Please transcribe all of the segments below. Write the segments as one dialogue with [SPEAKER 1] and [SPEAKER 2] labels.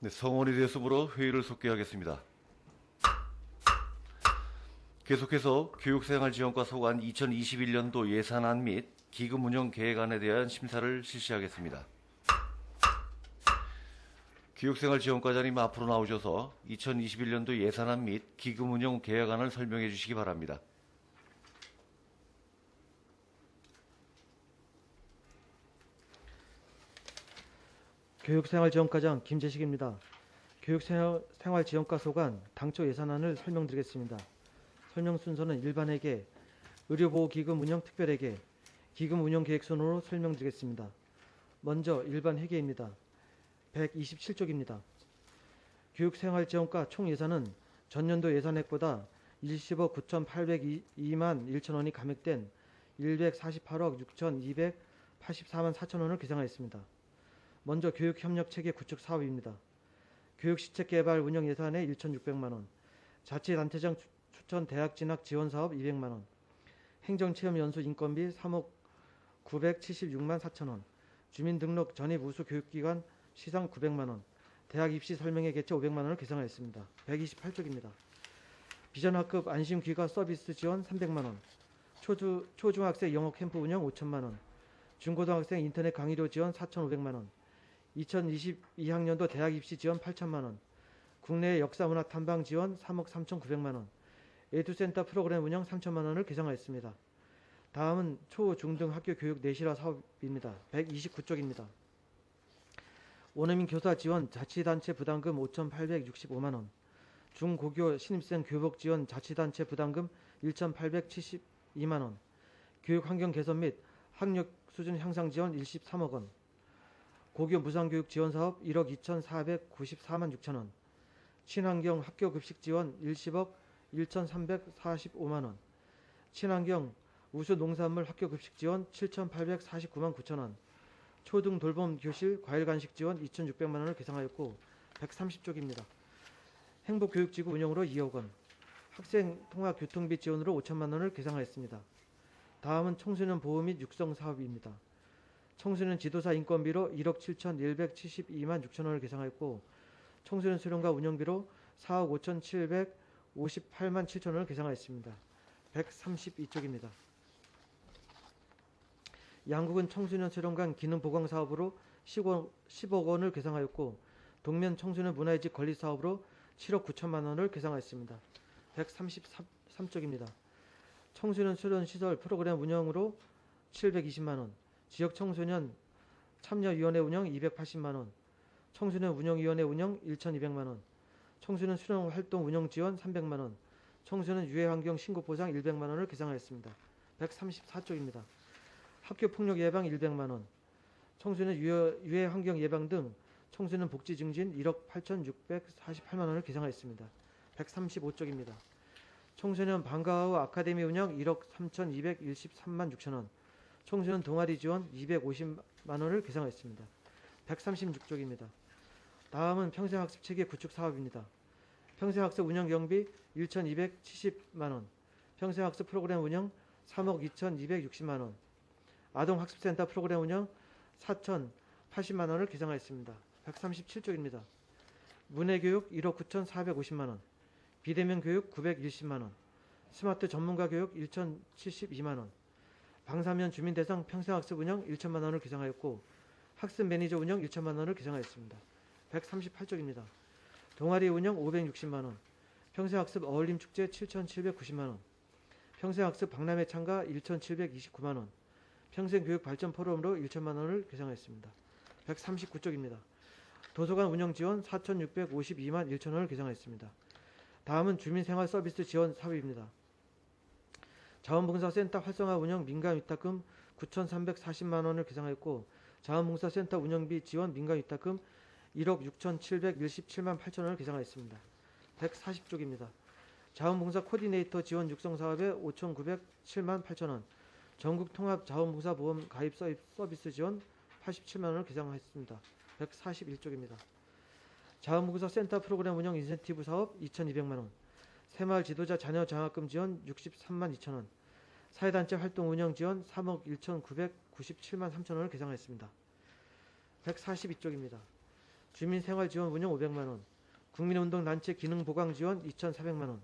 [SPEAKER 1] 네, 성원이 되었으므로 회의를 속개하겠습니다. 계속해서 교육생활지원과 소관 2021년도 예산안 및 기금 운영 계획안에 대한 심사를 실시하겠습니다. 교육생활지원과장님 앞으로 나오셔서 2021년도 예산안 및 기금 운영 계획안을 설명해 주시기 바랍니다.
[SPEAKER 2] 교육생활지원과장 김재식입니다. 교육생활지원과 소관 당초 예산안을 설명드리겠습니다. 설명 순서는 일반회계, 의료보호기금 운영 특별회계, 기금 운영 계획 순으로 설명드리겠습니다. 먼저 일반회계입니다. 127쪽입니다. 교육생활지원과 총 예산은 전년도 예산액보다 10억 9,802만 1천원이 감액된 148억 6,284만 4천원을 계상하였습니다. 먼저 교육협력체계 구축 사업입니다. 교육시책개발 운영 예산에 1,600만원, 자치단체장 추천 대학 진학 지원 사업 200만원, 행정체험연수 인건비 3억 976만 4천원, 주민등록 전입 우수 교육기관 시상 900만원, 대학 입시 설명회 개최 500만원을 계상하였습니다. 128쪽입니다. 비전학급 안심귀가 서비스 지원 300만원, 초중학생 영어 캠프 운영 5천만원, 중고등학생 인터넷 강의료 지원 4,500만원, 2022학년도 대학 입시 지원 8천만원, 국내 역사문화 탐방 지원 3억 3,900만원, 에듀센터 프로그램 운영 3천만원을 계상하였습니다. 다음은 초, 중 등 학교 교육 내실화 사업입니다. 129쪽입니다. 원어민 교사 지원 자치단체 부담금 5,865만원, 중고교 신입생 교복 지원 자치단체 부담금 1,872만원, 교육환경 개선 및 학력 수준 향상 지원 13억원, 고교 무상교육 지원 사업 1억 2,494만 6천원, 친환경 학교 급식 지원 10억 1,345만원, 친환경 우수 농산물 학교 급식 지원 7,849만 9천원, 초등 돌봄 교실 과일 간식 지원 2,600만원을 계상하였고 130쪽입니다. 행복교육지구 운영으로 2억원, 학생 통학 교통비 지원으로 5천만원을 계상하였습니다. 다음은 청소년 보호 및 육성 사업입니다. 청소년 지도사 인건비로 1억 7,172만 6천원을 계상하였고 청소년 수련과 운영비로 4억 5,758만 7천원을 계상하였습니다. 132쪽입니다. 양국은 청소년 수련관 기능 보강 사업으로 10억 원을 계상하였고 동면 청소년 문화유지 건립 사업으로 7억 9천만 원을 계상하였습니다. 133쪽입니다. 청소년 수련 시설 프로그램 운영으로 720만 원, 지역 청소년 참여위원회 운영 280만 원, 청소년 운영위원회 운영 1,200만 원, 청소년 수련 활동 운영 지원 300만 원, 청소년 유해 환경 신고 보상 100만 원을 계상하였습니다. 134쪽입니다. 학교 폭력 예방 100만 원, 청소년 유해 환경 예방 등 청소년 복지 증진 1억 8,648만 원을 계상하였습니다. 135쪽입니다. 청소년 방과 후 아카데미 운영 1억 3,213만 6천 원, 청소년 동아리 지원 250만 원을 계상하였습니다. 136쪽입니다. 다음은 평생학습체계 구축 사업입니다. 평생학습 운영 경비 1,270만 원, 평생학습 프로그램 운영 3억 2,260만 원, 아동학습센터 프로그램 운영 4,080만 원을 계상하였습니다. 137쪽입니다. 문해교육 1억 9,450만 원, 비대면 교육 910만 원, 스마트 전문가 교육 1,072만 원, 방사면 주민대상 평생학습 운영 1천만 원을 계상하였고 학습 매니저 운영 1천만 원을 계상하였습니다. 138쪽입니다. 동아리 운영 560만 원, 평생학습 어울림축제 7,790만 원, 평생학습 박람회 참가 1,729만 원, 평생교육 발전 포럼으로 1천만 원을 계상하였습니다. 139쪽입니다. 도서관 운영 지원 4,652만 1천 원을 계상하였습니다. 다음은 주민생활 서비스 지원 사업입니다. 자원봉사센터 활성화 운영 민간 위탁금 9,340만 원을 계상하였고 자원봉사센터 운영비 지원 민간 위탁금 1억 6,717만 8천 원을 계상하였습니다. 140쪽입니다. 자원봉사 코디네이터 지원 육성 사업에 5,907만 8천 원, 전국 통합 자원봉사 보험 가입 서비스 지원 87만 원을 계상하였습니다. 141쪽입니다. 자원봉사 센터 프로그램 운영 인센티브 사업 2,200만 원, 새마을 지도자 자녀 장학금 지원 63만 2천 원, 사회단체 활동 운영 지원 3억 1,997만 3천 원을 계상하였습니다. 142쪽입니다. 주민생활지원 운영 500만 원, 국민운동단체 기능보강 지원 2,400만 원,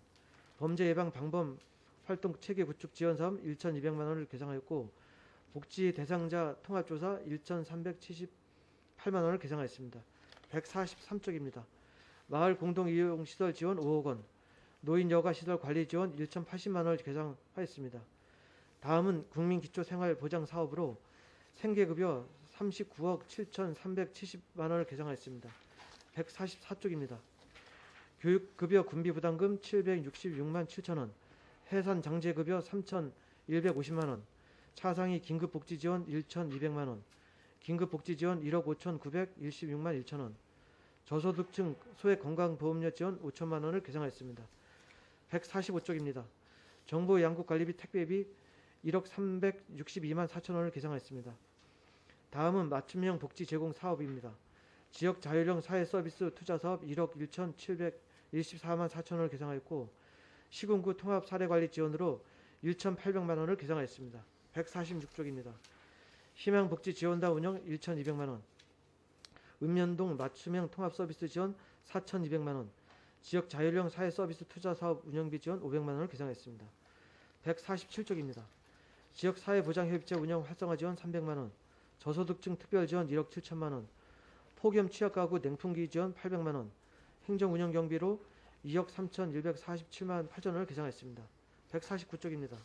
[SPEAKER 2] 범죄예방 방범 활동 체계 구축 지원 사업 1,200만 원을 계상하였고 복지 대상자 통합조사 1,378만 원을 계상하였습니다. 143쪽입니다. 마을 공동이용시설 지원 5억 원, 노인 여가 시설 관리 지원 1,080만 원을 계상하였습니다. 다음은 국민기초생활보장 사업으로 생계급여 39억 7,370만 원을 계상하였습니다. 144쪽입니다. 교육급여 군비부담금 766만 7천 원, 해산장제급여 3,150만 원, 차상위 긴급복지지원 1,200만 원, 긴급복지지원 1억 5,916만 1천 원, 저소득층 소액건강보험료 지원 5천만 원을 계상하였습니다. 145쪽입니다. 정보 양국관리비 택배비 1억 362만 4천 원을 계상하였습니다. 다음은 맞춤형 복지 제공 사업입니다. 지역 자율형 사회 서비스 투자 사업 1억 1,724만 4천 원을 계상하였고 시군구 통합 사례 관리 지원으로 1,800만 원을 계상하였습니다. 146쪽입니다. 희망 복지 지원단 운영 1,200만 원, 읍면동 맞춤형 통합 서비스 지원 4,200만 원, 지역 자율형 사회 서비스 투자 사업 운영비 지원 500만 원을 계상했습니다. 147쪽입니다. 지역 사회보장협의체 운영 활성화 지원 300만 원, 저소득층 특별 지원 1억 7천만 원, 폭염 취약 가구 냉풍기 지원 800만 원, 행정 운영 경비로 2억 3,147만 8천 원을 계상했습니다. 149쪽입니다.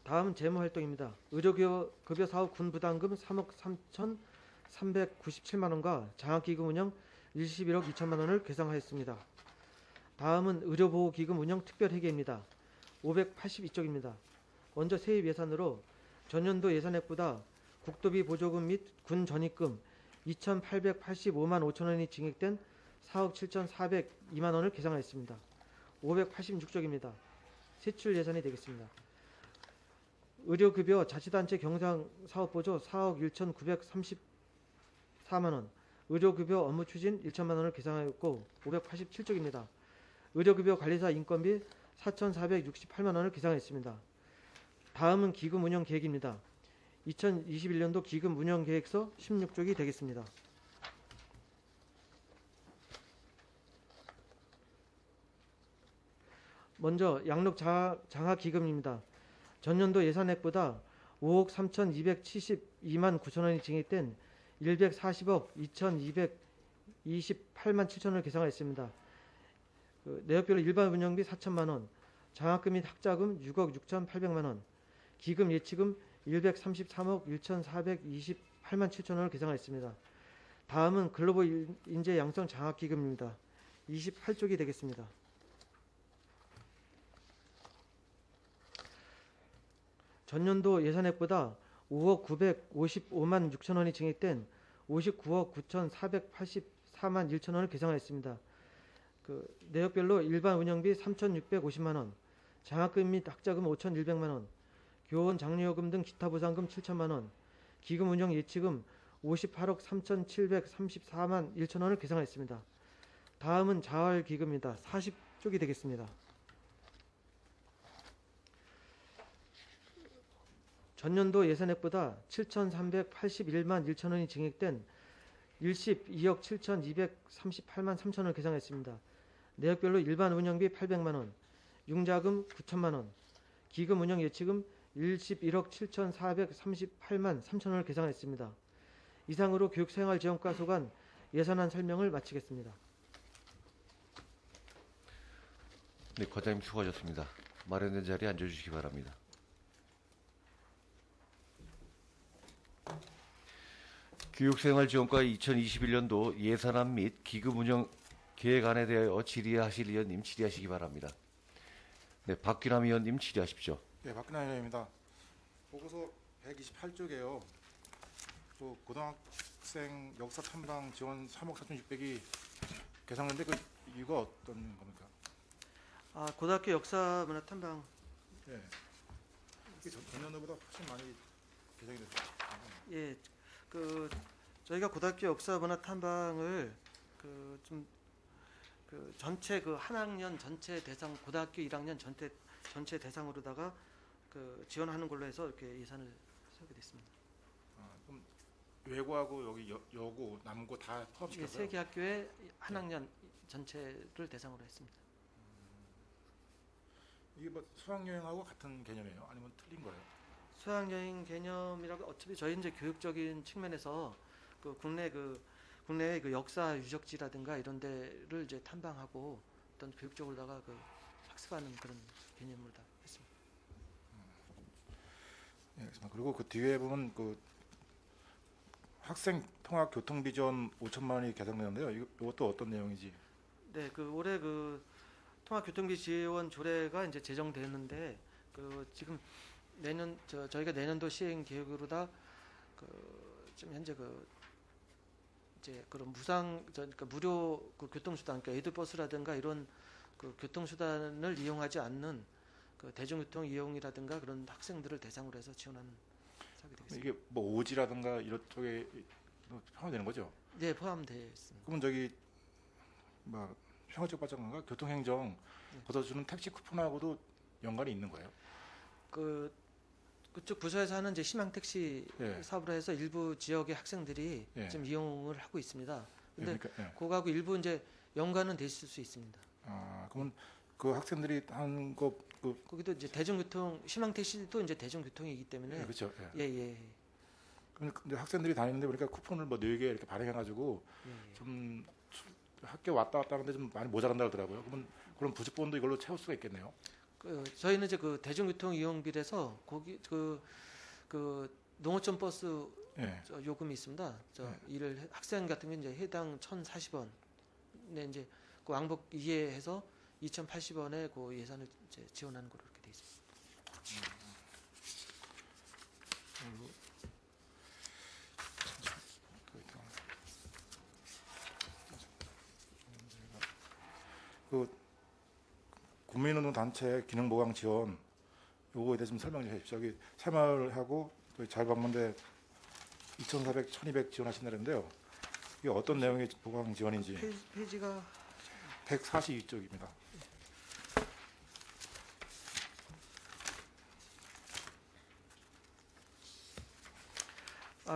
[SPEAKER 2] 다음 재무 활동입니다. 의료급여 사업 군부담금 3억 3,397만 원과 장학기금 운영 21억 2천만 원을 계상하였습니다. 다음은 의료보호기금 운영 특별회계입니다. 582쪽입니다. 먼저 세입 예산으로 전년도 예산액보다 국도비 보조금 및 군 전입금 2,885만 5천 원이 증액된 4억 7,402만 원을 계상하였습니다. 586쪽입니다. 세출 예산이 되겠습니다. 의료급여 자치단체 경상사업보조 4억 1,934만 원, 의료급여 업무 추진 1천만 원을 계상하였고 587쪽입니다. 의료급여 관리사 인건비 4,468만 원을 계상했습니다. 다음은 기금 운영 계획입니다. 2021년도 기금 운영 계획서 16쪽이 되겠습니다. 먼저 양록 장학 기금입니다. 전년도 예산액보다 5억 3,272만 9천 원이 증액된 140억 2,228만 7천 원을 계상하였습니다. 내역별로 일반 운영비 4천만 원, 장학금 및 학자금 6억 6,800만 원, 기금 예치금 133억 1,428만 7천 원을 계상하였습니다. 다음은 글로벌 인재 양성 장학기금입니다. 28쪽이 되겠습니다. 전년도 예산액보다 5억 955만 6천 원이 증액된 59억 9,484만 1천 원을 계상하였습니다. 내역별로 일반 운영비 3,650만 원, 장학금 및 학자금 5,100만 원, 교원 장려금 등 기타 보상금 7천만 원, 기금 운영 예치금 58억 3,734만 1천 원을 계상하였습니다. 다음은 자활기금입니다. 40쪽이 되겠습니다. 전년도 예산액보다 7,381만 1천 원이 증액된 12억 7,238만 3천 원을 계상했습니다. 내역별로 일반 운영비 800만 원, 융자금 9천만 원, 기금 운영 예치금 11억 7,438만 3천 원을 계상했습니다. 이상으로 교육생활지원과 소관 예산안 설명을 마치겠습니다.
[SPEAKER 1] 네, 과장님 수고하셨습니다. 마련된 자리에 앉아주시기 바랍니다. 교육생활지원과 2021년도 예산안 및 기금 운영 계획안에 대하여 질의하실 의원님 질의하시기 바랍니다. 네, 박규남 의원님 질의하십시오.
[SPEAKER 3] 네, 박근혜 의원입니다. 보고서 128쪽에요. 또 고등학생 역사 탐방 지원 3억 4,600이 계산했는데 이거 어떤 겁니까?
[SPEAKER 2] 고등학교 역사 문화 탐방.
[SPEAKER 3] 네. 이게 전년도보다 훨씬 많이 개정이 됐어요.
[SPEAKER 2] 예, 저희가 고등학교 역사 문화 탐방을 전체 한 학년 전체 대상 고등학교 1학년 전체 대상으로다가 지원하는 걸로 해서 이렇게 예산을 세우게 됐습니다.
[SPEAKER 3] 그럼 외고하고 여기 여고, 남고 다
[SPEAKER 2] 이게
[SPEAKER 3] 포함시켰어요.
[SPEAKER 2] 세 개 학교에 한 학년 전체를 대상으로 했습니다.
[SPEAKER 3] 이게 뭐 수학여행하고 같은 개념이에요? 아니면 틀린 거예요?
[SPEAKER 2] 수학여행 개념이라고 어차피 저희 이제 교육적인 측면에서 국내의 그 역사 유적지라든가 이런 데를 이제 탐방하고 어떤 교육적으로다가 그 학습하는 그런 개념으로 다 했습니다.
[SPEAKER 3] 예, 알겠습니다. 그리고 그 뒤에 보면 그 학생 통학 교통비 지원 5천만 원이 계산되는데요. 이것도 어떤 내용이지?
[SPEAKER 2] 네, 그 올해 그 통학교통비 지원 조례가 이제 제정되는데 그 지금 저희가 내년도 시행 계획으로다 그 지금 현재 그 이제 그런 그러니까 무료 그 교통수단, 그러니까 에듀버스라든가 이런 그 교통수단을 이용하지 않는 그 대중교통 이용이라든가 그런 학생들을 대상으로 해서 지원하는 사업이 되겠습니다.
[SPEAKER 3] 이게 뭐 오지라든가 이런 쪽에 포함되는 거죠?
[SPEAKER 2] 네, 포함되어 있습니다.
[SPEAKER 3] 그러면 저기 뭐 평화적 발전과 교통행정 받아주는 택시 쿠폰하고도 연관이 있는 거예요?
[SPEAKER 2] 그쪽 부서에서 하는 이제 희망 택시
[SPEAKER 3] 예.
[SPEAKER 2] 사업으로 해서 일부 지역의 학생들이
[SPEAKER 3] 예.
[SPEAKER 2] 지금 이용을 하고 있습니다. 근데
[SPEAKER 3] 그러니까, 예.
[SPEAKER 2] 그거하고 일부 이제 연관은 돼 있을 수 있습니다.
[SPEAKER 3] 아, 그러면 그 학생들이 한거그
[SPEAKER 2] 거기도 이제 대중교통 희망 택시도 이제 대중교통이기 때문에
[SPEAKER 3] 그렇죠. 예.
[SPEAKER 2] 예.
[SPEAKER 3] 그럼 근데 학생들이 다니는데 보니까 쿠폰을 뭐 4개 이렇게 발행해가지고
[SPEAKER 2] 예.
[SPEAKER 3] 좀 학교 왔다 갔다 하는데 좀 많이 모자란다 그러더라고요. 그럼 부직본도 이걸로 채울 수가 있겠네요.
[SPEAKER 2] 저희는 이제 그 대중교통 이용비에서 거기 그 농어촌 버스
[SPEAKER 3] 예.
[SPEAKER 2] 요금이 있습니다. 학생 같은 경우 이제 해당 1,040원. 네, 이제 그 왕복 이해해서 2,080원의 그 예산을 이제 지원하는 걸로 이렇게 돼 있습니다.
[SPEAKER 3] 그 국민운동 단체 기능 보강 지원 요거에 대해서 좀 설명 좀 해주십시오. 여기 새마을하고 자유방문대 2,400, 1,200 지원하신다는데요. 이게 어떤 내용의 보강 지원인지
[SPEAKER 2] 페이지가
[SPEAKER 3] 142쪽입니다.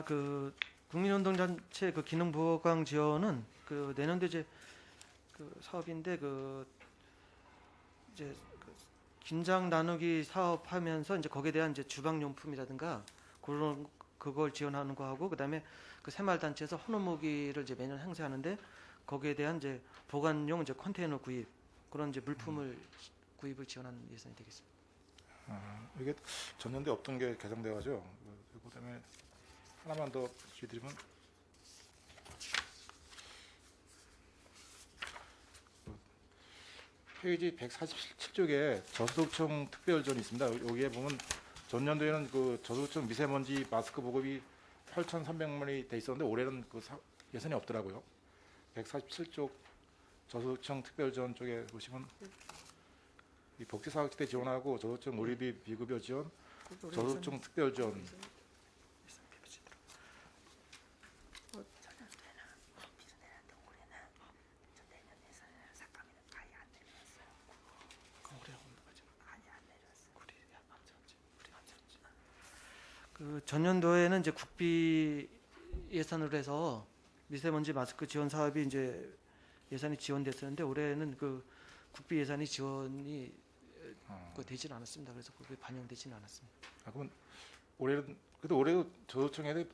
[SPEAKER 2] 그 국민운동단체 그 기능 보강 지원은 그 내년도 이제 그 사업인데 이제 긴장 나누기 사업하면서 이제 거기에 대한 이제 주방용품이라든가 그걸 지원하는 거 하고 그다음에 그 새마을 단체에서 헌옷모기를 이제 매년 행사하는데 거기에 대한 이제 보관용 이제 컨테이너 구입 그런 이제 물품을 구입을 지원하는 예산이 되겠습니다.
[SPEAKER 3] 이게 전년도에 없던 게 개정돼가지고 그다음에 하나만 더 드리면 페이지 147쪽에 저소득층 특별지원이 있습니다. 여기에 보면 전년도에는 그 저소득층 미세먼지 마스크 보급이 8,300만 원이 돼 있었는데 올해는 그 예산이 없더라고요. 147쪽 저소득층 특별지원 쪽에 보시면 이 복지사각지대 지원하고 저소득층 놀이비 비급여 지원, 저소득층 특별지원
[SPEAKER 2] 그 전년도에는 이제 국비 예산으로 해서 미세먼지 마스크 지원 사업이 이제 예산이 지원됐었는데 올해는 그 국비 예산이 지원이 되지는 않았습니다. 그래서 그게 반영되지는 않았습니다.
[SPEAKER 3] 그러면 올해도 저소득층에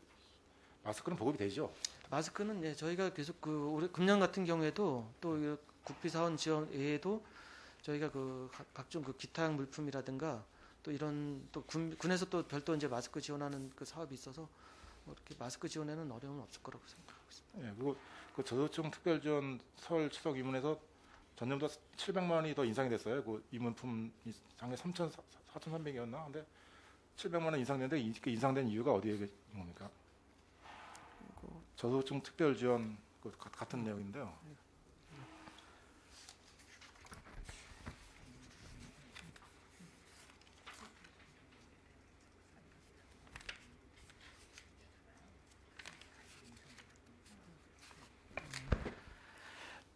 [SPEAKER 3] 마스크는 보급이 되죠?
[SPEAKER 2] 마스크는 예, 저희가 계속 그 올해 금년 같은 경우에도 또 국비 사원 지원 외에도 저희가 그 각종 그 기타 물품이라든가 또 이런 또 군에서 또 별도 이제 마스크 지원하는 그 사업이 있어서 뭐 이렇게 마스크 지원에는 어려움은 없을 거라고 생각하고 있습니다.
[SPEAKER 3] 예, 그리고 그 저소득층 특별지원 설 추석 이문에서 전년보다 700만 원이 더 인상이 됐어요. 그 이문품 작년 4,300이었나? 근데 700만 원 인상됐는데 그 인상된 이유가 어디에 있는 겁니까? 저소득층 특별지원 같은 내용인데요.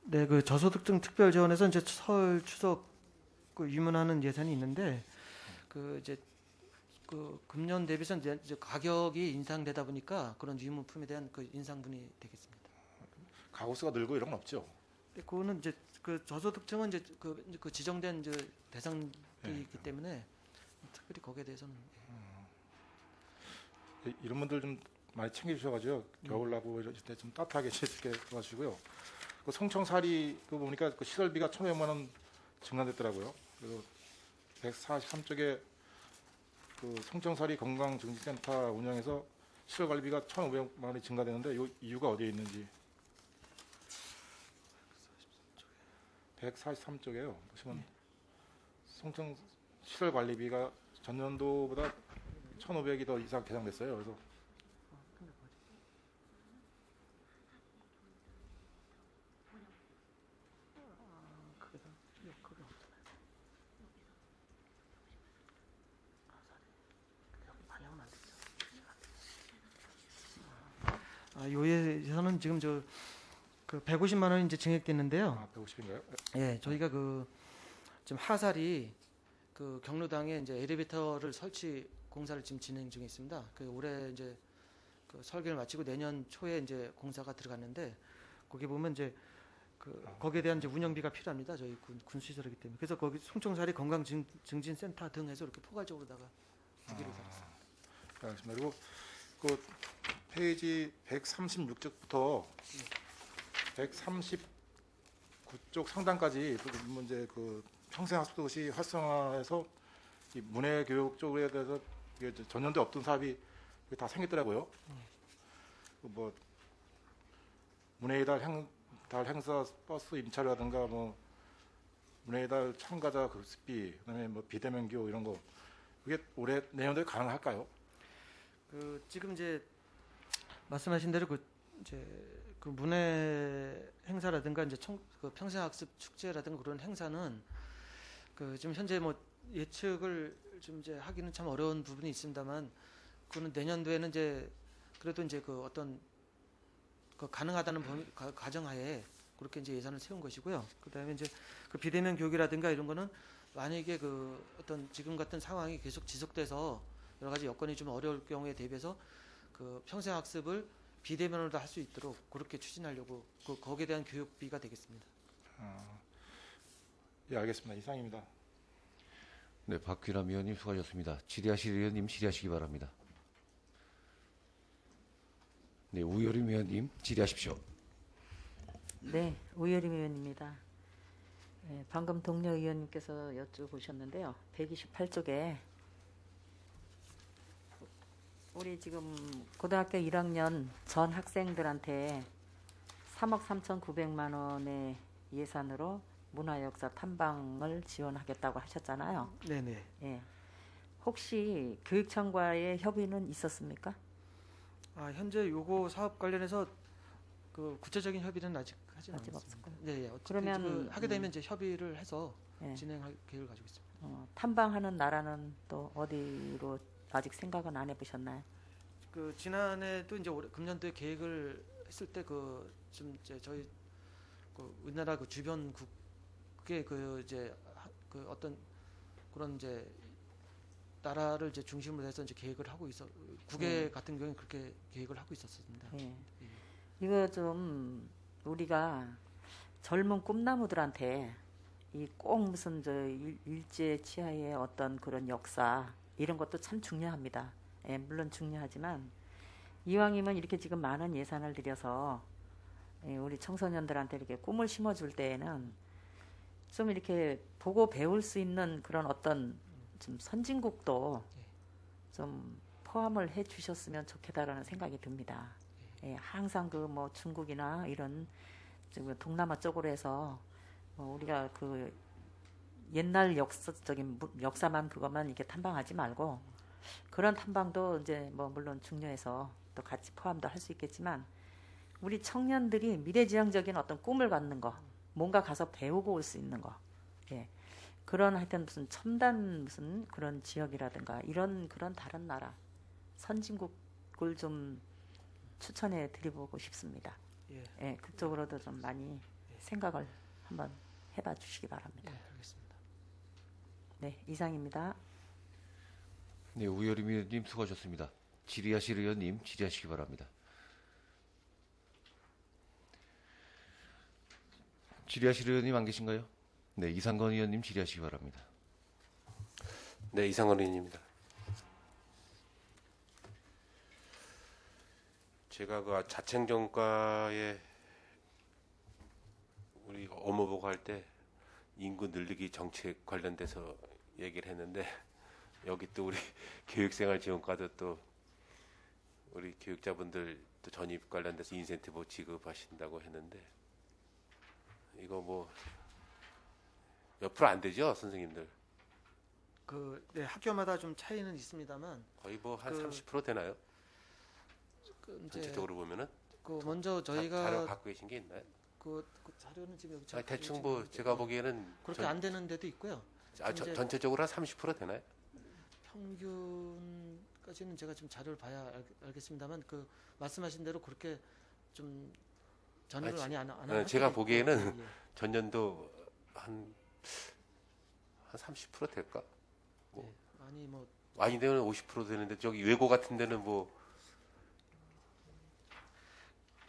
[SPEAKER 2] 네, 그 저소득층 특별 지원에서 이제 설 추석 그 유문하는 예산이 있는데 그 이제 그 금년 대비해서 이제 가격이 인상되다 보니까 그런 유류물품에 대한 그 인상분이 되겠습니다.
[SPEAKER 3] 가구수가 늘고 이런 건 없죠.
[SPEAKER 2] 근데 그거는 이제 그 저소득층은 이제 그 지정된 이제 대상이 있기 때문에 특별히 거기에 대해서는
[SPEAKER 3] 이런 분들 좀 많이 챙겨주셔가지고 겨울나고 이럴 때 좀 따뜻하게 지내게 도와주시고요. 그 송청사리 그 보니까 그 시설비가 1,500만 원 증가됐더라고요. 그리고 143쪽에 그 송청사리 건강증진센터 운영에서 시설 관리비가 1,500만 원이 증가되는데 이 이유가 어디에 있는지. 143쪽에요. 보시면 송청 시설 관리비가 전년도보다 1,500이 더 이상 계산됐어요. 그래서
[SPEAKER 2] 요에서는 지금 그 150만 원이 이제 증액됐는데요.
[SPEAKER 3] 150인가요?
[SPEAKER 2] 예, 저희가 그 지금 하살이 그 경로당에 이제 엘리베이터를 설치 공사를 지금 진행 중에 있습니다. 그 올해 이제 그 설계를 마치고 내년 초에 이제 공사가 들어갔는데 거기 보면 이제 그 거기에 대한 이제 운영비가 필요합니다. 저희 군수시설이기 때문에. 그래서 거기 송청사리 건강증진센터 등 해서 이렇게 포괄적으로다가 주기로 잡았습니다.
[SPEAKER 3] 알겠습니다. 그리고 그 페이지 136쪽부터 139쪽 상단까지 이제 그 평생학습도시 활성화해서 이 문해교육 쪽에 대해서 이게 전년도에 없던 사업이 다 생겼더라고요. 뭐 문해의 달 행사 버스 임차료라든가 뭐 문해의 달 참가자 급습비, 그다음에 뭐 비대면 교육 이런 거 그게 올해 내년도에 가능할까요?
[SPEAKER 2] 그 지금 이제 말씀하신 대로 그 이제 그 문해 행사라든가 이제 그 평생학습 축제라든가 그런 행사는 그 지금 현재 뭐 예측을 좀 이제 하기는 참 어려운 부분이 있습니다만 그거는 내년도에는 이제 그래도 이제 그 어떤 그 가능하다는 가정하에 그렇게 이제 예산을 세운 것이고요. 그다음에 이제 그 비대면 교육이라든가 이런 거는 만약에 그 어떤 지금 같은 상황이 계속 지속돼서 여러 가지 여건이 좀 어려울 경우에 대비해서 그 평생학습을 비대면으로도 할 수 있도록 그렇게 추진하려고 거기에 대한 교육비가 되겠습니다.
[SPEAKER 3] 예, 알겠습니다. 이상입니다.
[SPEAKER 1] 네, 박규남 위원님 수고하셨습니다. 질의하실 위원님 질의하시기 바랍니다. 네, 우여림 위원님 질의하십시오.
[SPEAKER 4] 네, 우여림 의원입니다. 네, 방금 동료 의원님께서 여쭤보셨는데요. 128쪽에 우리 지금 고등학교 1학년 전 학생들한테 3억 3,900만 원의 예산으로 문화역사 탐방을 지원하겠다고 하셨잖아요.
[SPEAKER 2] 네네.
[SPEAKER 4] 예. 혹시 교육청과의 협의는 있었습니까?
[SPEAKER 2] 현재 요거 사업 관련해서 그 구체적인 협의는 아직 하지 않았습니다.
[SPEAKER 4] 없었고요.
[SPEAKER 2] 네, 예.
[SPEAKER 4] 그러면,
[SPEAKER 2] 그 하게 되면 이제 협의를 해서
[SPEAKER 4] 예.
[SPEAKER 2] 진행할 계획을 가지고 있습니다.
[SPEAKER 4] 탐방하는 나라는 또 어디로 아직 생각은 안 해보셨나요?
[SPEAKER 2] 그 지난해도 이제 올해 금년도에 계획을 했을 때 그 좀 이제 저희 그 우리나라 그 주변 국의 그 이제 그 어떤 그런 이제 나라를 이제 중심으로 해서 이제 계획을 하고 국외 같은 경우는 그렇게 계획을 하고 있었습니다.
[SPEAKER 4] 예. 이거 좀 우리가 젊은 꿈나무들한테 이 꼭 무슨 저 일제 치하의 어떤 그런 역사 이런 것도 참 중요합니다. 예, 물론 중요하지만 이왕이면 이렇게 지금 많은 예산을 들여서 예, 우리 청소년들한테 이렇게 꿈을 심어줄 때에는 좀 이렇게 보고 배울 수 있는 그런 어떤 좀 선진국도 좀 포함을 해 주셨으면 좋겠다라는 생각이 듭니다. 예, 항상 그 뭐 중국이나 이런 지금 동남아 쪽으로 해서 우리가 그 옛날 역사적인 역사만 그것만 이렇게 탐방하지 말고 그런 탐방도 이제 뭐 물론 중요해서 또 같이 포함도 할 수 있겠지만 우리 청년들이 미래지향적인 어떤 꿈을 갖는 거, 뭔가 가서 배우고 올 수 있는 거, 예. 그런 하여튼 무슨 첨단 무슨 그런 지역이라든가 이런 그런 다른 나라 선진국을 좀 추천해 드려보고 싶습니다.
[SPEAKER 2] 예.
[SPEAKER 4] 예, 그쪽으로도 좀 많이 생각을 한번 해봐 주시기 바랍니다.
[SPEAKER 2] 예, 알겠습니다.
[SPEAKER 4] 네, 이상입니다.
[SPEAKER 1] 네, 우여림 의원님 수고하셨습니다. 질의하실 의원님 질의하시기 바랍니다. 질의하실 의원님 안 계신가요? 네, 이상건 의원님 질의하시기 바랍니다.
[SPEAKER 5] 네, 이상건 의원입니다. 제가 그 자청정과에 우리 업무 보고할 때 인구 늘리기 정책 관련돼서 얘기를 했는데 여기 또 우리 교육생활지원과도 또 우리 교육자분들 또 전입 관련돼서 인센티브 지급하신다고 했는데 이거 뭐 몇 프로 안 되죠, 선생님들?
[SPEAKER 2] 네, 학교마다 좀 차이는 있습니다만
[SPEAKER 5] 거의 뭐 한
[SPEAKER 2] 그-
[SPEAKER 5] 30% 되나요?
[SPEAKER 2] 이제
[SPEAKER 5] 전체적으로 보면은
[SPEAKER 2] 먼저
[SPEAKER 5] 자료
[SPEAKER 2] 저희가
[SPEAKER 5] 갖고 계신 게 있나요?
[SPEAKER 2] 그 자료는 지금 여기
[SPEAKER 5] 아니,
[SPEAKER 2] 제가
[SPEAKER 5] 대충
[SPEAKER 2] 지금
[SPEAKER 5] 뭐 제가 보기에는
[SPEAKER 2] 그렇게 안 되는 데도 있고요. 이제-
[SPEAKER 5] 전체적으로 한 30% 되나요?
[SPEAKER 2] 평균까지는 제가 좀 자료를 봐야 알겠습니다만 그 말씀하신 대로 그렇게 좀 전입을
[SPEAKER 5] 아,
[SPEAKER 2] 많이 안
[SPEAKER 5] 네,
[SPEAKER 2] 하는
[SPEAKER 5] 제가
[SPEAKER 2] 학교도
[SPEAKER 5] 보기에는
[SPEAKER 2] 있고, 예.
[SPEAKER 5] 전년도 한 30% 될까?
[SPEAKER 2] 많이 뭐
[SPEAKER 5] 많이 되면 50% 되는데 저기 외고 같은 데는 뭐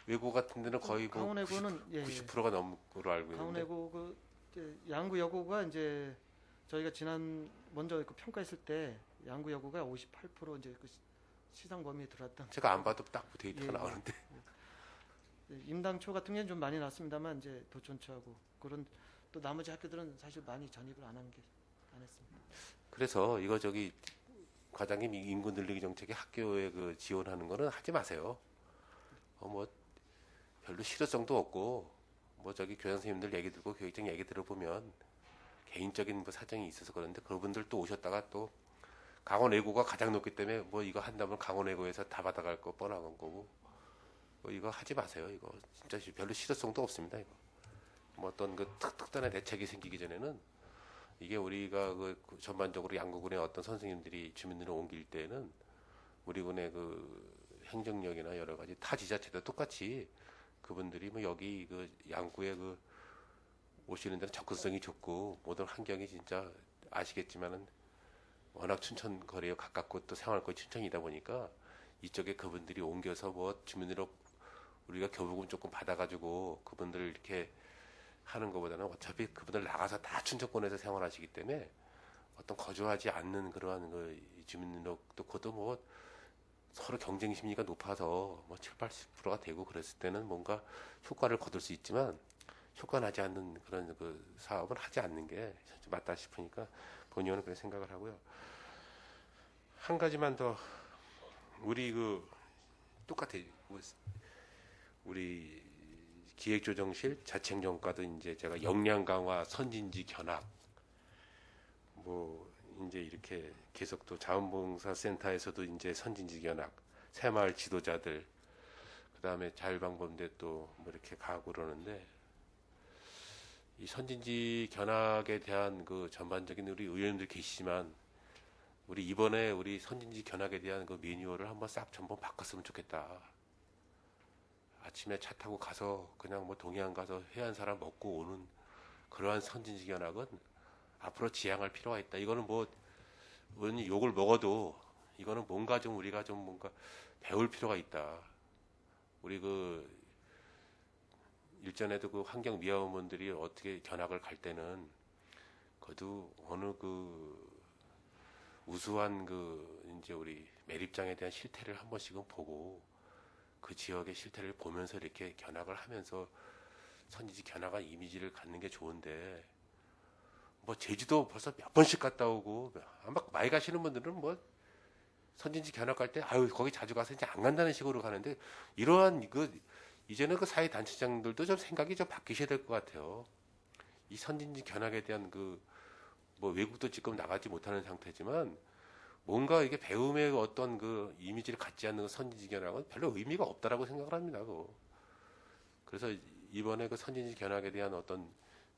[SPEAKER 5] 외고 같은 데는 거의 뭐
[SPEAKER 2] 강원외고는 예, 예.
[SPEAKER 5] 90%가 넘는 걸로 알고 있는데
[SPEAKER 2] 강원외고 이제 양구 여고가 이제 저희가 먼저 그 평가했을 때 양구 여고가 58% 이제 그 시상 범위에 들어왔다.
[SPEAKER 5] 제가 안 봐도 딱 데이터가
[SPEAKER 2] 예, 예.
[SPEAKER 5] 나오는데
[SPEAKER 2] 임당초 같은 경우는 좀 많이 났습니다만 이제 도촌초하고 그런 또 나머지 학교들은 사실 많이 전입을 안 했습니다.
[SPEAKER 5] 그래서 이거 저기 과장님 인구 늘리기 정책에 학교에 그 지원하는 거는 하지 마세요. 뭐 별로 실효성도 없고 뭐 저기 교장 선생님들 얘기 들고 교육장 얘기 들어보면 개인적인 뭐 사정이 있어서 그런데 그분들 또 오셨다가 또 강원외고가 가장 높기 때문에 뭐 이거 한다면 강원외고에서 다 받아갈 거 뻔한 거고 뭐 이거 하지 마세요. 이거 진짜 별로 실효성도 없습니다. 이거 뭐 어떤 그 특단의 대책이 생기기 전에는 이게 우리가 그 전반적으로 양구군의 어떤 선생님들이 주민들을 옮길 때는 우리 군의 그 행정력이나 여러 가지 타 지자체도 똑같이 그분들이 뭐 여기 그 양구에 그 오시는 데는 접근성이 좋고 모든 환경이 진짜 아시겠지만은 워낙 춘천 거리에 가깝고 또 생활권이 춘천이다 보니까 이쪽에 그분들이 옮겨서 뭐 주민으로 우리가 교부금 조금 받아가지고 그분들 이렇게 하는 것보다는 어차피 그분들 나가서 다 춘천권에서 생활하시기 때문에 어떤 거주하지 않는 그러한 그 주민등록도 그것도 뭐 서로 경쟁 심리가 높아서 뭐 7, 80%가 되고 그랬을 때는 뭔가 효과를 거둘 수 있지만 효과 나지 않는 그런 그 사업을 하지 않는 게 맞다 싶으니까 본의원은 그렇게 생각을 하고요. 한 가지만 더 우리 그 똑같아요. 우리 기획조정실 자치행정과도 이제 제가 역량 강화, 선진지 견학 뭐 이제 이렇게 계속 또 자원봉사센터에서도 이제 선진지 견학, 새마을 지도자들 그다음에 자율방법대 또 뭐 이렇게 가고 그러는데 이 선진지 견학에 대한 그 전반적인 우리 의원님들 계시지만 우리 이번에 우리 선진지 견학에 대한 그 매뉴얼을 한번 싹 전부 바꿨으면 좋겠다. 아침에 차 타고 가서 그냥 뭐 동해안 가서 해안 사람 먹고 오는 그러한 선진지 견학은 앞으로 지향할 필요가 있다. 이거는 뭐 의원님 욕을 먹어도 이거는 뭔가 좀 우리가 좀 뭔가 배울 필요가 있다. 우리 그 일전에도 그 환경 미화원분들이 어떻게 견학을 갈 때는 그래도 어느 그 우수한 그 이제 우리 매립장에 대한 실태를 한 번씩은 보고 그 지역의 실태를 보면서 이렇게 견학을 하면서 선진지 견학한 이미지를 갖는 게 좋은데 뭐 제주도 벌써 몇 번씩 갔다 오고 아마 많이 가시는 분들은 뭐 선진지 견학 갈 때 아유 거기 자주 가서 이제 안 간다는 식으로 가는데 이러한 그 이제는 그 사회 단체장들도 좀 생각이 좀 바뀌셔야 될 것 같아요. 이 선진지 견학에 대한 그 뭐 외국도 지금 나가지 못하는 상태지만 뭔가 이게 배움의 어떤 그 이미지를 갖지 않는 그 선진지 견학은 별로 의미가 없다라고 생각을 합니다. 그거. 그래서 이번에 그 선진지 견학에 대한 어떤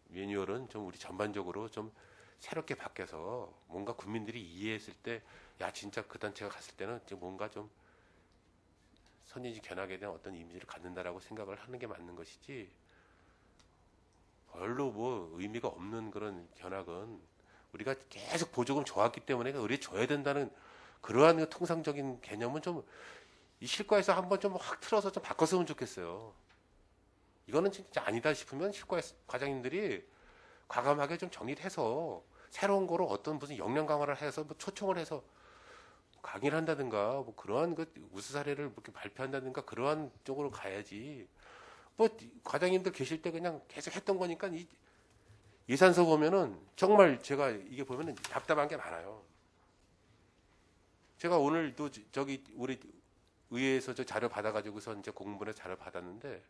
[SPEAKER 5] 매뉴얼은 좀 우리 전반적으로 좀 새롭게 바뀌어서 뭔가 국민들이 이해했을 때 야 진짜 그 단체가 갔을 때는 뭔가 좀 선진지 견학에 대한 어떤 이미지를 갖는다라고 생각을 하는 게 맞는 것이지 별로 뭐 의미가 없는 그런 견학은 우리가 계속 보조금 좋았기 때문에 의뢰 줘야 된다는 그러한 그 통상적인 개념은 좀 이 실과에서 한번 좀 확 틀어서 좀 바꿨으면 좋겠어요. 이거는 진짜 아니다 싶으면 실과 과장님들이 과감하게 좀 정리를 해서 새로운 거로 어떤 무슨 역량 강화를 해서 뭐 초청을 해서 강의를 한다든가 뭐 그러한 그 우수 사례를 이렇게 발표한다든가 그러한 쪽으로 가야지. 뭐 과장님들 계실 때 그냥 계속 했던 거니까 이 예산서 보면은 정말 제가 이게 보면은 답답한 게 많아요. 제가 오늘도 저기 우리 의회에서 저 자료 받아가지고서 이제 공문에 자료 받았는데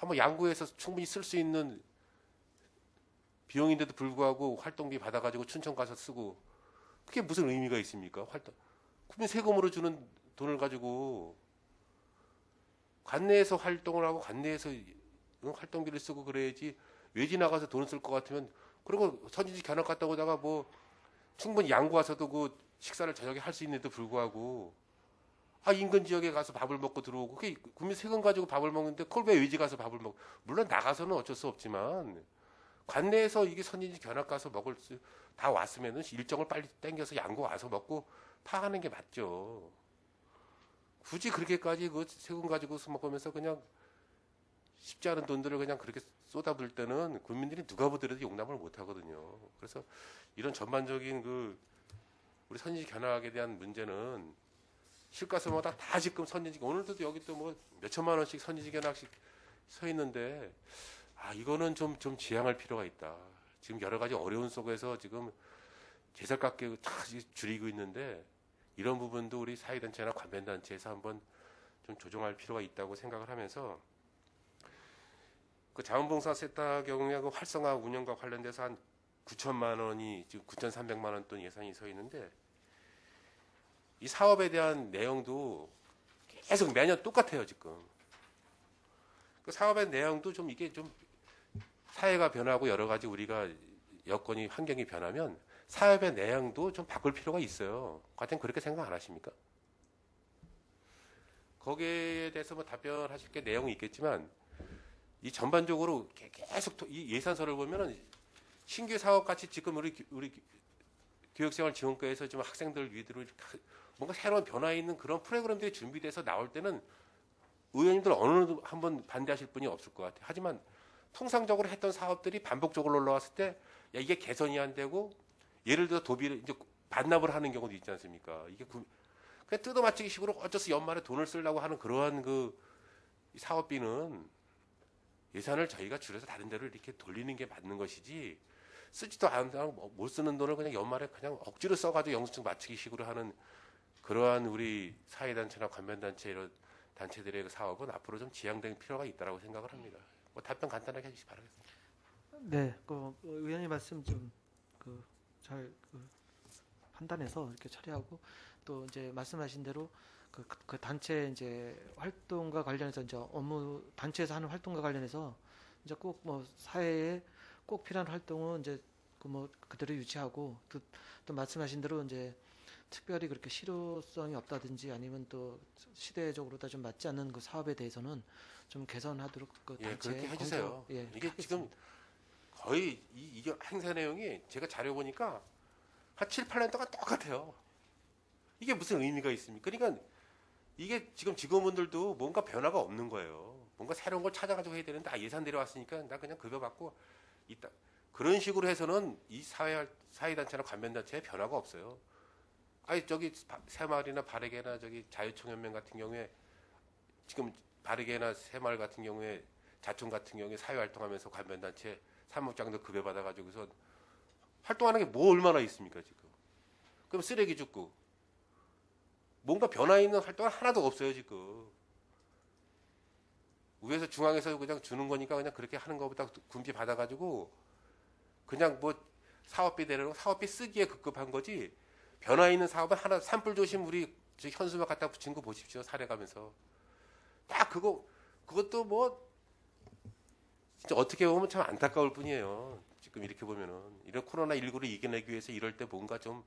[SPEAKER 5] 뭐 양구에서 충분히 쓸 수 있는 비용인데도 불구하고 활동비 받아가지고 춘천 가서 쓰고 그게 무슨 의미가 있습니까? 국민 세금으로 주는 돈을 가지고 관내에서 활동을 하고 관내에서 활동비를 쓰고 그래야지 외지 나가서 돈을 쓸 것 같으면 그리고 선진지 견학 갔다 오다가 뭐 충분히 양구 와서도 그 식사를 저녁에 할 수 있는데도 불구하고 인근 지역에 가서 밥을 먹고 들어오고 그게 국민 세금 가지고 밥을 먹는데 그걸 왜 외지 가서 밥을 먹 물론 나가서는 어쩔 수 없지만 관내에서 이게 선진지 견학 가서 먹을 수 다 왔으면은 일정을 빨리 땡겨서 양구 와서 먹고 파하는 게 맞죠. 굳이 그렇게까지 그 세금 가지고서 먹으면서 그냥 쉽지 않은 돈들을 그냥 그렇게 쏟아부을 때는 국민들이 누가 보더라도 용납을 못 하거든요. 그래서 이런 전반적인 그 우리 선진지 견학에 대한 문제는 실과서마다 다 지금 선진지 오늘도 여기 또 뭐 몇천만 원씩 선진지 견학식 서 있는데 이거는 좀 지양할 필요가 있다. 지금 여러 가지 어려운 속에서 지금 제살깎게 다 줄이고 있는데 이런 부분도 우리 사회단체나 관변단체에서 한번 좀 조정할 필요가 있다고 생각을 하면서 그 자원봉사 세타 경우에 그 활성화 운영과 관련돼서 한 9천만 원이 지금 9,300만 원 돈 예산이 서 있는데 이 사업에 대한 내용도 계속 매년 똑같아요 지금. 그 사업의 내용도 좀 이게 좀 사회가 변하고 여러 가지 우리가 여건이 환경이 변하면 사업의 내용도 좀 바꿀 필요가 있어요. 과연 그렇게 생각 안 하십니까? 거기에 대해서 뭐 답변하실 게 내용이 있겠지만 이 전반적으로 계속 이 예산서를 보면은 신규 사업 같이 지금 우리 교육생활지원과에서 지금 학생들 위주로 뭔가 새로운 변화 있는 그런 프로그램들이 준비돼서 나올 때는 의원님들 어느 한번 반대하실 분이 없을 것 같아요. 하지만 통상적으로 했던 사업들이 반복적으로 올라왔을 때 이게 개선이 안 되고 예를 들어 도비를 이제 반납을 하는 경우도 있지 않습니까? 이게 그냥 뜯어맞추기 식으로 어째서 연말에 돈을 쓰려고 하는 그러한 그 사업비는 예산을 저희가 줄여서 다른 데로 이렇게 돌리는 게 맞는 것이지 쓰지도 않고 못 쓰는 돈을 그냥 연말에 그냥 억지로 써가지고 영수증 맞추기 식으로 하는 그러한 우리 사회단체나 관변단체 이런 단체들의 그 사업은 앞으로 좀 지양될 필요가 있다고 생각을 합니다. 뭐 답변 간단하게 해주시기 바라겠습니다.
[SPEAKER 2] 네, 의원님 말씀 좀 잘 판단해서 이렇게 처리하고 또 이제 말씀하신 대로 그 단체 이제 활동과 관련해서 이제 업무 단체에서 하는 활동과 관련해서 이제 꼭 뭐 사회에 꼭 필요한 활동은 이제 그대로 유지하고 또 말씀하신 대로 이제 특별히 그렇게 실효성이 없다든지 아니면 또 시대적으로 다 좀 맞지 않는 그 사업에 대해서는 좀 개선하도록 단체
[SPEAKER 5] 그렇게 해주세요. 이게
[SPEAKER 2] 하겠습니다.
[SPEAKER 5] 지금 거의 이게 행사 내용이 제가 자료 보니까 한 7, 8년 동안 똑같아요. 이게 무슨 의미가 있습니까? 그러니까 이게 지금 직원분들도 뭔가 변화가 없는 거예요. 뭔가 새로운 걸 찾아가지고 해야 되는데 예산 들여왔으니까 나 그냥 급여 받고 있다. 그런 식으로 해서는 이 사회단체나 관변단체에 변화가 없어요. 저기 새마을이나 바르게나 저기 자유총연맹 같은 경우에 지금 바르게나 새마을 같은 경우에 자총 같은 경우에 사회활동하면서 관변단체 사무장도 급여 받아가지고서 활동하는 게 뭐 얼마나 있습니까 지금? 그럼 쓰레기 줍고 뭔가 변화 있는 활동은 하나도 없어요 지금. 위에서 중앙에서 그냥 주는 거니까 그냥 그렇게 하는 것보다 군비 받아가지고 그냥 뭐 사업비 내려고 사업비 쓰기에 급급한 거지. 변화 있는 사업은 하나 산불 조심 우리 현수막 갖다 붙인 거 보십시오. 사례 가면서 딱 그것도 뭐 진짜 어떻게 보면 참 안타까울 뿐이에요. 지금 이렇게 보면은 이런 코로나19를 이겨내기 위해서 이럴 때 뭔가 좀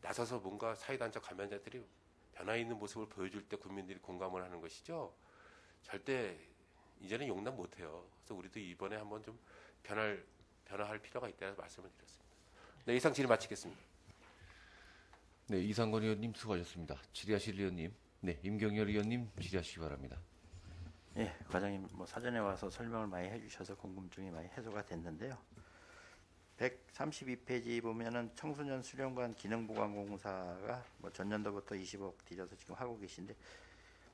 [SPEAKER 5] 나서서 뭔가 사회단체 관련자들이 변화 있는 모습을 보여줄 때 국민들이 공감을 하는 것이죠. 절대 이제는 용납 못해요. 그래서 우리도 이번에 한번 좀 변화할 필요가 있다고 말씀을 드렸습니다. 네, 이상 질의 마치겠습니다.
[SPEAKER 1] 네, 이상건 의원님 수고하셨습니다. 질의하실 의원님, 네, 임경열 의원님 질의하시기 바랍니다.
[SPEAKER 6] 예, 과장님 뭐 사전에 와서 설명을 많이 해주셔서 궁금증이 많이 해소가 됐는데요. 132페이지 보면은 청소년 수련관 기능보강공사가 뭐 전년도부터 20억 들여서 지금 하고 계신데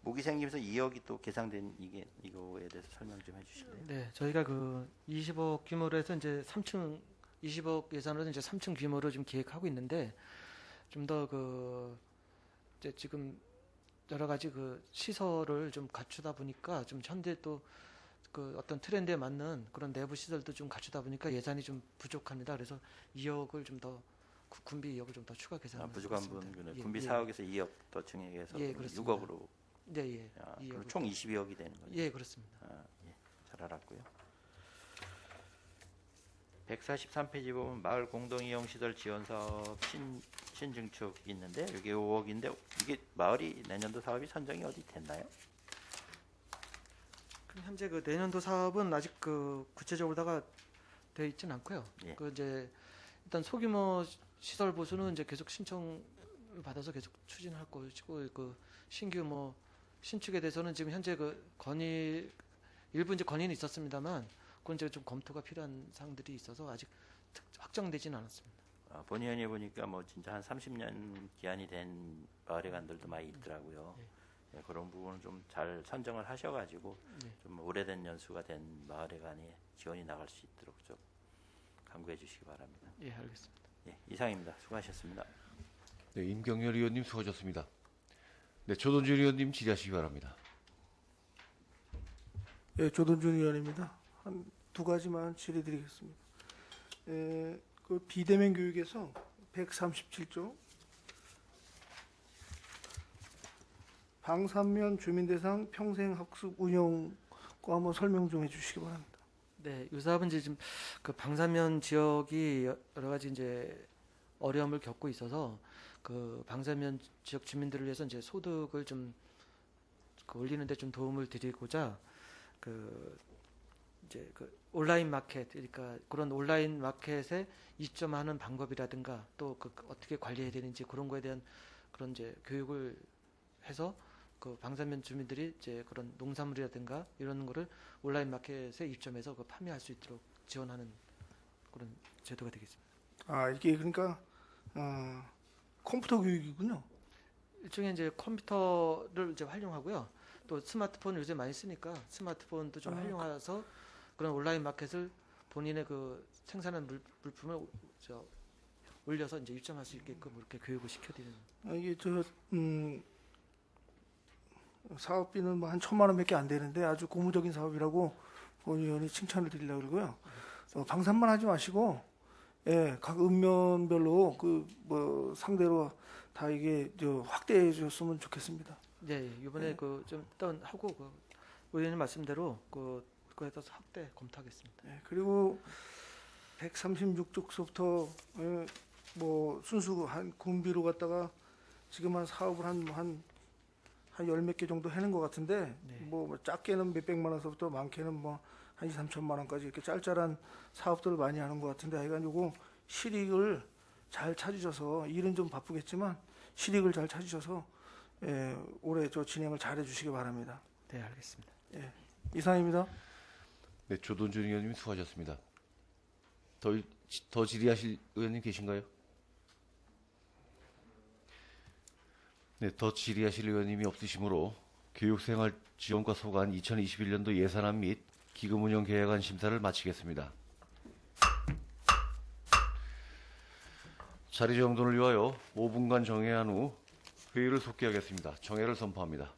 [SPEAKER 6] 목이 생기면서 2억이 또 계상된 이거에 대해서 설명 좀 해주실래요?
[SPEAKER 2] 네, 저희가 그 20억 규모로 해서 이제 3층 20억 예산으로 이제 3층 규모로 지금 계획하고 있는데 좀 더 그 이제 지금 여러 가지 그 시설을 좀 갖추다 보니까 좀 현대 또 그 어떤 트렌드에 맞는 그런 내부 시설도 좀 갖추다 보니까 예산이 좀 부족합니다. 그래서 2억을 좀 더 군비 2억을 좀 더 추가 계산을
[SPEAKER 6] 부족한
[SPEAKER 2] 했습니다.
[SPEAKER 6] 부분
[SPEAKER 2] 예,
[SPEAKER 6] 군비
[SPEAKER 2] 예.
[SPEAKER 6] 4억에서 2억 더 증액해서
[SPEAKER 2] 예, 그렇습니다.
[SPEAKER 6] 6억으로
[SPEAKER 2] 네, 예.
[SPEAKER 6] 그럼
[SPEAKER 2] 2억을
[SPEAKER 6] 총 22억이 되는 거죠.
[SPEAKER 2] 예, 그렇습니다.
[SPEAKER 6] 예, 잘 알았고요. 143페이지 보면 마을 공동이용 시설 지원 사업 신증축 있는데 여기 5억인데 이게 마을이 내년도 사업이 선정이 어디 됐나요?
[SPEAKER 2] 그럼 현재 그 내년도 사업은 아직 그 구체적으로다가 되어 있지는 않고요.
[SPEAKER 6] 예.
[SPEAKER 2] 그 이제 일단 소규모 시설 보수는 이제 계속 신청을 받아서 계속 추진할 것이고 그 신규 뭐 신축에 대해서는 지금 현재 그 건의 일부 이제 건의는 있었습니다만 그건 이제 좀 검토가 필요한 사항들이 있어서 아직 확정되지는 않았습니다.
[SPEAKER 6] 본 의원이 보니까 뭐 진짜 한 30년 기한이 된 마을회관들도 많이 있더라고요. 예, 그런 부분은 좀 잘 선정을 하셔가지고
[SPEAKER 2] 네.
[SPEAKER 6] 좀 오래된 연수가 된 마을회관에 지원이 나갈 수 있도록 좀 강구해 주시기 바랍니다.
[SPEAKER 2] 예, 알겠습니다.
[SPEAKER 6] 예, 이상입니다. 수고하셨습니다.
[SPEAKER 1] 네, 임경열 의원님 수고하셨습니다. 네, 조동준 의원님 질의하시기 바랍니다.
[SPEAKER 7] 예, 조동준 의원입니다. 한 두 가지만 질의드리겠습니다. 그 비대면 교육에서 137조 방산면 주민대상 평생학습 운영과 한번 설명 좀 해주시기 바랍니다.
[SPEAKER 2] 네, 이 사업은 이제 지금 그 방사면 지역이 여러 가지 이제 어려움을 겪고 있어서 그 방사면 지역 주민들을 위해서 이제 소득을 좀 그 올리는데 좀 도움을 드리고자 그 이제 그 온라인 마켓, 그러니까 그런 온라인 마켓에 입점하는 방법이라든가 또 그 어떻게 관리해야 되는지 그런 거에 대한 그런 이제 교육을 해서 그 방사면 주민들이 이제 그런 농산물이라든가 이런 거를 온라인 마켓에 입점해서 그 판매할 수 있도록 지원하는 그런 제도가 되겠습니다.
[SPEAKER 7] 아, 이게 그러니까 컴퓨터 교육이군요.
[SPEAKER 2] 일종의 이제 컴퓨터를 이제 활용하고요. 또 스마트폰을 요새 많이 쓰니까 스마트폰도 좀 활용해서 그런 온라인 마켓을 본인의 그 생산한 물품을 올려서 이제 입점할 수 있게끔 이렇게 교육을 시켜드리는.
[SPEAKER 7] 이게 사업비는 뭐 한 1,000만 원밖에 안 되는데 아주 고무적인 사업이라고 본 의원이 칭찬을 드리려고 그러고요. 방산만 하지 마시고 예, 각 읍면별로 그 뭐 상대로 다 이게 확대해 줬으면 좋겠습니다.
[SPEAKER 2] 네, 이번에 그 좀 일단 하고 그 의원님 말씀대로 그거에 따라서 확대 검토하겠습니다.
[SPEAKER 7] 예, 그리고 136쪽서부터 뭐 순수 한 군비로 갔다가 지금 한 사업을 한 열 몇 개 정도 해는 것 같은데
[SPEAKER 2] 네.
[SPEAKER 7] 뭐 작게는 몇백만 원서부터 많게는 뭐 한 2, 3천만 원까지 이렇게 짤짤한 사업들을 많이 하는 것 같은데 하여간 요거 실익을 잘 찾으셔서 일은 좀 바쁘겠지만 실익을 잘 찾으셔서 올해 진행을 잘 해주시기 바랍니다.
[SPEAKER 2] 네, 알겠습니다.
[SPEAKER 7] 이상입니다.
[SPEAKER 1] 네, 조동준 의원님 수고하셨습니다. 더 질의하실 의원님 계신가요? 네, 더 질의하실 의원님이 없으시므로 교육생활지원과 소관 2021년도 예산안 및 기금운영 계획안 심사를 마치겠습니다. 자리 정돈을 위하여 5분간 정회한 후 회의를 속기하겠습니다. 정회를 선포합니다.